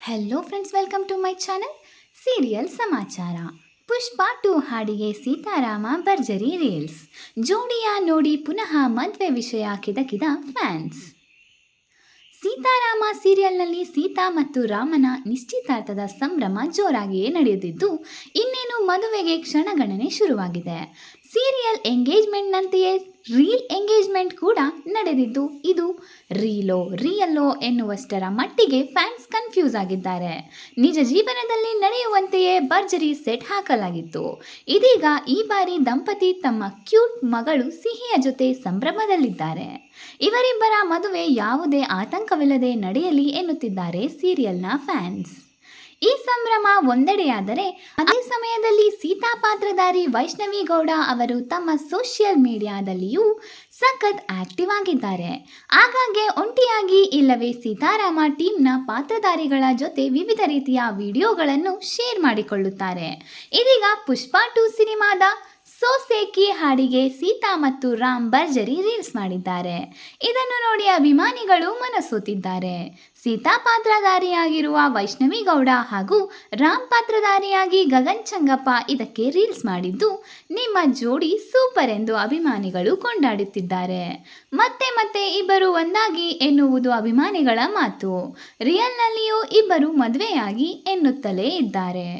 Hello friends, welcome to my channel serial ಸಮಾಚಾರ. ಪುಷ್ಪ 2 ಹಾಡಿಗೆ ಸೀತಾರಾಮ ಭರ್ಜರಿ ರೀಲ್ಸ್. ಜೋಡಿಯ ನೋಡಿ ಪುನಃ ಮದುವೆ ವಿಷಯ ಕಿದಕಿದ ಫ್ಯಾನ್ಸ್. ಸೀತಾರಾಮ ಸೀರಿಯಲ್ನಲ್ಲಿ ಸೀತಾ ಮತ್ತು ರಾಮನ ನಿಶ್ಚಿತಾರ್ಥದ ಸಂಭ್ರಮ ಜೋರಾಗಿಯೇ ನಡೆಯುತ್ತಿದ್ದು, ಇನ್ನೇನು ಮದುವೆಗೆ ಕ್ಷಣಗಣನೆ ಶುರುವಾಗಿದೆ. ಸೀರಿಯಲ್ ಎಂಗೇಜ್ಮೆಂಟ್ನಂತೆಯೇ ರೀಲ್ ಎಂಗೇಜ್ಮೆಂಟ್ ಕೂಡ ನಡೆದಿದ್ದು, ಇದು ರಿಯಲ್ಲೋ ಎನ್ನುವಷ್ಟರ ಮಟ್ಟಿಗೆ ಫ್ಯಾನ್ಸ್ ಕನ್ಫ್ಯೂಸ್ ಆಗಿದ್ದಾರೆ. ನಿಜ ಜೀವನದಲ್ಲಿ ನಡೆಯುವಂತೆಯೇ ಭರ್ಜರಿ ಸೆಟ್ ಹಾಕಲಾಗಿತ್ತು. ಇದೀಗ ಈ ಬಾರಿ ದಂಪತಿ ತಮ್ಮ ಕ್ಯೂಟ್ ಮಗಳು ಸಿಹಿಯ ಜೊತೆ ಸಂಭ್ರಮದಲ್ಲಿದ್ದಾರೆ. ಇವರಿಬ್ಬರ ಮದುವೆ ಯಾವುದೇ ಆತಂಕವಿಲ್ಲದೆ ನಡೆಯಲಿ ಎನ್ನುತ್ತಿದ್ದಾರೆ ಸೀರಿಯಲ್ನ ಫ್ಯಾನ್ಸ್. ಈ ಸಂಭ್ರಮ ಒಂದೆಡೆಯಾದರೆ, ಅದೇ ಸಮಯದಲ್ಲಿ ಸೀತಾ ಪಾತ್ರಧಾರಿ ವೈಷ್ಣವಿ ಗೌಡ ಅವರು ತಮ್ಮ ಸೋಷಿಯಲ್ ಮೀಡಿಯಾದಲ್ಲಿಯೂ ಸಖತ್ ಆಕ್ಟಿವ್ ಆಗಿದ್ದಾರೆ. ಆಗಾಗ್ಗೆ ಒಂಟಿಯಾಗಿ ಇಲ್ಲವೇ ಸೀತಾರಾಮ ಟೀಮ್ನ ಪಾತ್ರಧಾರಿಗಳ ಜೊತೆ ವಿವಿಧ ರೀತಿಯ ವಿಡಿಯೋಗಳನ್ನು ಶೇರ್ ಮಾಡಿಕೊಳ್ಳುತ್ತಾರೆ. ಇದೀಗ ಪುಷ್ಪ 2 ಸಿನಿಮಾದ ಸೋಸೇಕಿ ಹಾಡಿಗೆ ಸೀತಾ ಮತ್ತು ರಾಮ್ ಭರ್ಜರಿ ರೀಲ್ಸ್ ಮಾಡಿದ್ದಾರೆ. ಇದನ್ನು ನೋಡಿ ಅಭಿಮಾನಿಗಳು ಮನಸೋತಿದ್ದಾರೆ. ಸೀತಾ ಪಾತ್ರಧಾರಿಯಾಗಿರುವ ವೈಷ್ಣವಿ ಗೌಡ ಹಾಗೂ ರಾಮ್ ಪಾತ್ರಧಾರಿಯಾಗಿ ಗಗನ್ ಚಂಗಪ್ಪ ಇದಕ್ಕೆ ರೀಲ್ಸ್ ಮಾಡಿದ್ದು, ನಿಮ್ಮ ಜೋಡಿ ಸೂಪರ್ ಎಂದು ಅಭಿಮಾನಿಗಳು ಕೊಂಡಾಡುತ್ತಿದ್ದಾರೆ. ಮತ್ತೆ ಇಬ್ಬರು ಒಂದಾಗಿ ಎನ್ನುವುದು ಅಭಿಮಾನಿಗಳ ಮಾತು. ರಿಯಲ್ನಲ್ಲಿಯೂ ಇಬ್ಬರು ಮದುವೆಯಾಗಿ ಎನ್ನುತ್ತಲೇ ಇದ್ದಾರೆ.